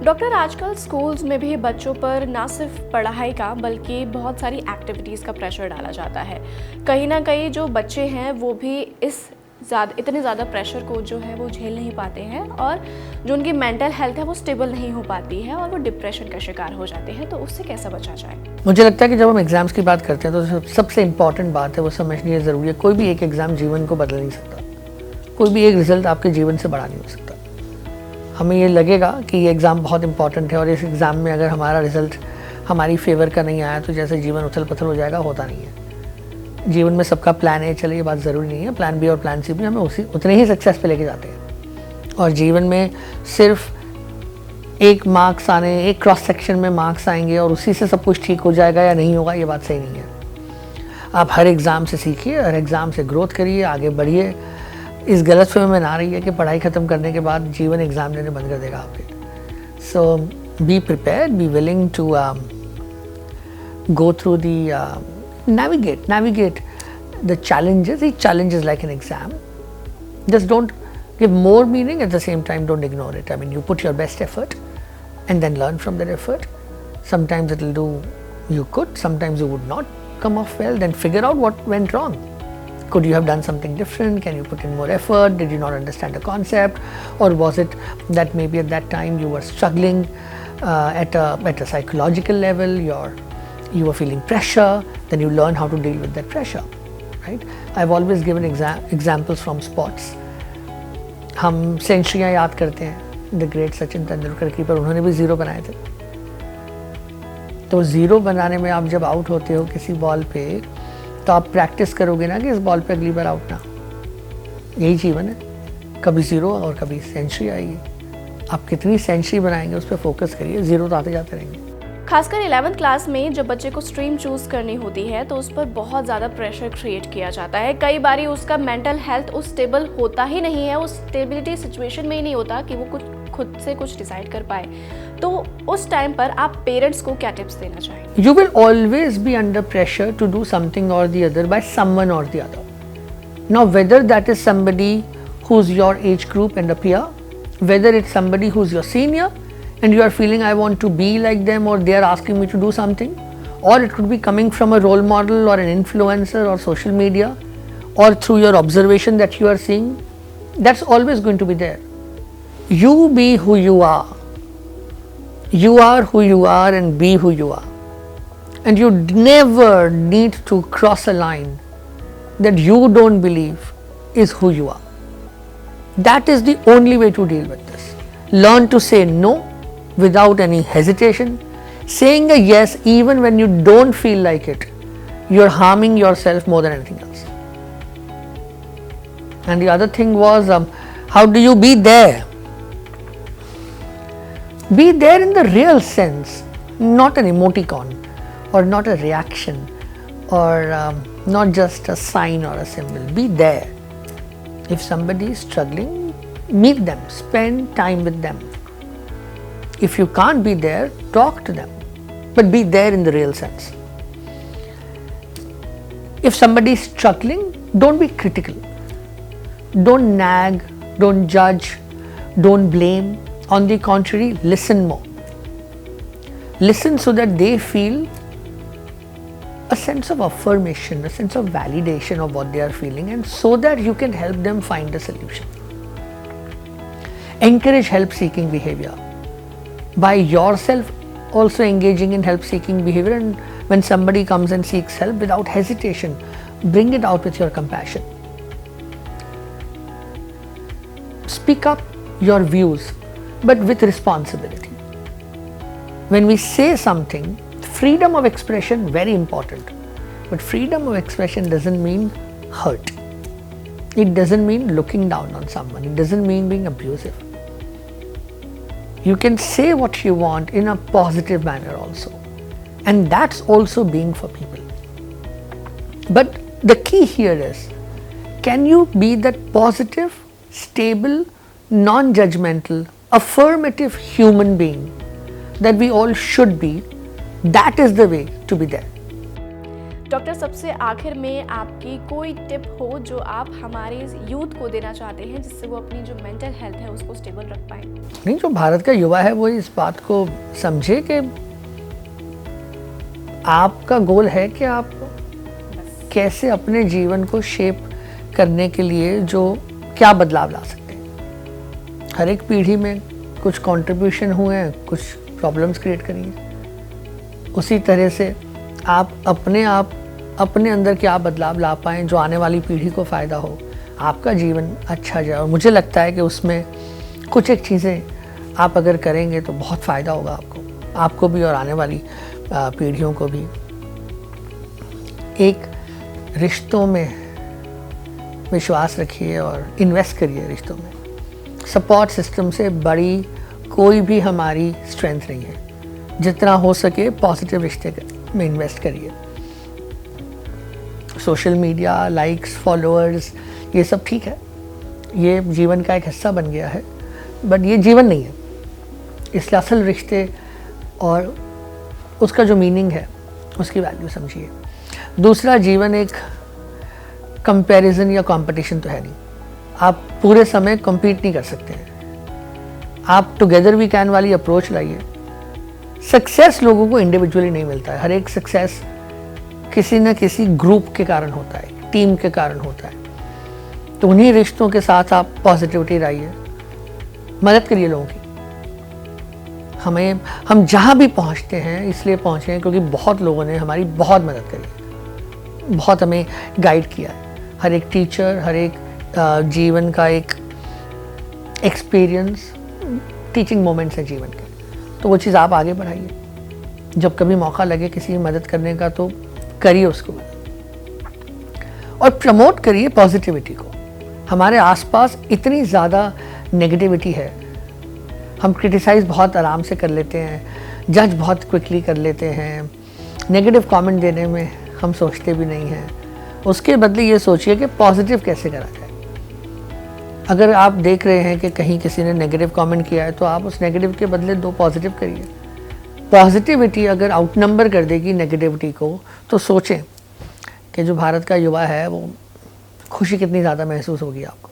Doctor, आजकल schools में भी बच्चों पर ना सिर्फ पढ़ाई का बल्कि बहुत सारी एक्टिविटीज़ का प्रेशर डाला जाता है। कहीं ना कहीं जो बच्चे हैं वो भी इतने ज़्यादा प्रेशर को जो है वो झेल नहीं पाते हैं और जो उनकी मेंटल हेल्थ है वो स्टेबल नहीं हो पाती है और वो डिप्रेशन का शिकार हो जाते हैं। तो उससे कैसे बचा जाए? मुझे लगता है कि जब हम एग्ज़ाम्स की बात करते हैं तो सबसे इम्पॉर्टेंट बात है वो समझनी है ज़रूरी है। कोई भी एक एग्ज़ाम जीवन को बदल नहीं सकता, कोई भी एक रिज़ल्ट आपके जीवन से बड़ा नहीं हो सकता। हमें ये लगेगा कि ये एग्ज़ाम बहुत इंपॉर्टेंट है और इस एग्ज़ाम में अगर हमारा रिज़ल्ट हमारी फेवर का नहीं आया तो जैसे जीवन उथल पुथल हो जाएगा, होता नहीं है। जीवन में सबका प्लान ए चले, ये बात ज़रूरी नहीं है। प्लान बी और प्लान सी भी हमें उतने ही सक्सेस पे लेके जाते हैं। और जीवन में सिर्फ एक मार्क्स आने, एक क्रॉस सेक्शन में मार्क्स आएंगे और उसी से सब कुछ ठीक हो जाएगा या नहीं होगा, ये बात सही नहीं है। आप हर एग्ज़ाम से सीखिए, हर एग्ज़ाम से ग्रोथ करिए, आगे बढ़िए। इस गलत फहमी में ना रही है कि पढ़ाई ख़त्म करने के बाद जीवन एग्ज़ाम देने बंद कर देगा आपके। So be prepared, be willing to go through the navigate the challenges. Each challenge is like an exam. Just don't give more meaning, at the same time don't ignore it. I mean, you put your best effort and then learn from that effort. Sometimes it will do you good, sometimes you would not come off well. Then figure out what went wrong. Could you have done something different? Can you put in more effort? Did you not understand the concept? Or was it that maybe at that time you were struggling at a psychological level, you were feeling pressure, then you learn how to deal with that pressure, right? I've always given examples from sports. हम सेंचुरियाँ याद करते हैं the great Sachin Tendulkar की, पर उन्होंने भी zero बनाए थे। तो ज़ीरो बनाने में आप जब आउट होते हो किसी बॉल पे तो आप प्रैक्टिस करोगे ना कि इस बॉल पे अगली बार आउट ना। यही जीवन है, कभी ज़ीरो और कभी सेंचुरी आएगी। आप कितनी सेंचुरी बनाएंगे उस पर फोकस करिए, ज़ीरो तो आते जाते रहेंगे। खासकर 11th क्लास में जब बच्चे को स्ट्रीम चूज़ करनी होती है तो उस पर बहुत ज़्यादा प्रेशर क्रिएट किया जाता है। कई बारी उसका मेंटल हेल्थ उस स्टेबल होता ही नहीं है, उस स्टेबिलिटी सिचुएशन में ही नहीं होता कि वो खुद से कुछ डिसाइड कर पाए। तो उस टाइम पर आप पेरेंट्स को क्या टिप्स देना चाहेंगे? You will always be under pressure to do something or the other by someone or the other. Now, whether that is somebody who's your age group and a peer, whether it's somebody who's your senior and you are feeling I want to be like them, or they are asking me to do something, or it could be coming from a role model or an influencer or social media, or through your observation that you are seeing, that's always going to be there. You be who you are. You are who you are and be who you are. And you never need to cross a line that you don't believe is who you are. That is the only way to deal with this. Learn to say no without any hesitation. Saying a yes even when you don't feel like it, you're harming yourself more than anything else. And the other thing was, how do you be there? Be there in the real sense, not an emoticon or not a reaction or not just a sign or a symbol. Be there. If somebody is struggling, meet them, spend time with them. If you can't be there, talk to them, but be there in the real sense. If somebody is struggling, don't be critical. Don't nag, don't judge, don't blame. On the contrary, listen more. Listen so that they feel a sense of affirmation, a sense of validation of what they are feeling, and so that you can help them find a solution. Encourage help-seeking behavior by yourself also engaging in help-seeking behavior, and when somebody comes and seeks help, without hesitation, bring it out with your compassion. Speak up your views, but with responsibility. When we say something, freedom of expression very important, but freedom of expression doesn't mean hurt. It doesn't mean looking down on someone. It doesn't mean being abusive. You can say what you want in a positive manner also, and that's also being for people. But the key here is, can you be that positive, stable, non-judgmental, affirmative human being that we all should be? That is the way to be there. Doctor, सबसे आखिर में आपकी कोई tip हो जो आप हमारे youth को देना चाहते हैं जिससे वो अपनी जो मेंटल हेल्थ है उसको स्टेबल रख पाए? नहीं, जो भारत का युवा है वो इस बात को समझे कि आपका गोल है कि आप कैसे अपने जीवन को शेप करने के लिए जो क्या बदलाव ला सकते हैं। हर एक पीढ़ी में कुछ कंट्रीब्यूशन हुए हैं, कुछ प्रॉब्लम्स क्रिएट करी हैं। उसी तरह से आप अपने अंदर क्या बदलाव ला पाएँ जो आने वाली पीढ़ी को फ़ायदा हो, आपका जीवन अच्छा जाए। और मुझे लगता है कि उसमें कुछ एक चीज़ें आप अगर करेंगे तो बहुत फ़ायदा होगा आपको भी और आने वाली पीढ़ियों को भी। एक रिश्तों में विश्वास रखिए और इन्वेस्ट करिए रिश्तों में। सपोर्ट सिस्टम से बड़ी कोई भी हमारी स्ट्रेंथ नहीं है। जितना हो सके पॉजिटिव रिश्ते में इन्वेस्ट करिए। सोशल मीडिया, लाइक्स, फॉलोअर्स, ये सब ठीक है, ये जीवन का एक हिस्सा बन गया है, बट ये जीवन नहीं है। इसलिए असल रिश्ते और उसका जो मीनिंग है उसकी वैल्यू समझिए। दूसरा, जीवन एक कंपैरिजन या कंपटीशन तो है नहीं। आप पूरे समय compete नहीं कर सकते हैं। आप टुगेदर वी कैन वाली अप्रोच लाइए। सक्सेस लोगों को इंडिविजुअली नहीं मिलता है। हर एक सक्सेस किसी न किसी ग्रुप के कारण होता है, टीम के कारण होता है। तो उन्हीं रिश्तों के साथ आप पॉजिटिविटी लाइए, मदद करिए लोगों की। हम जहाँ भी पहुँचते हैं इसलिए पहुँचे हैं क्योंकि बहुत लोगों ने हमारी बहुत मदद करी है, बहुत हमें गाइड किया है। हर एक टीचर, हर एक जीवन का एक एक्सपीरियंस, टीचिंग मोमेंट्स है जीवन के, तो वो चीज़ आप आगे बढ़ाइए। जब कभी मौका लगे किसी की मदद करने का तो करिए उसको मदद, और प्रमोट करिए पॉजिटिविटी को। हमारे आसपास इतनी ज़्यादा नेगेटिविटी है, हम क्रिटिसाइज़ बहुत आराम से कर लेते हैं, जज बहुत क्विकली कर लेते हैं, नेगेटिव कमेंट देने में हम सोचते भी नहीं हैं। उसके बदले ये सोचिए कि पॉजिटिव कैसे करा जाए। अगर आप देख रहे हैं कि कहीं किसी ने नेगेटिव कमेंट किया है तो आप उस नेगेटिव के बदले 2 पॉजिटिव करिए। पॉजिटिविटी अगर आउटनंबर कर देगी नेगेटिविटी को तो सोचें कि जो भारत का युवा है वो खुशी कितनी ज़्यादा महसूस होगी आपको।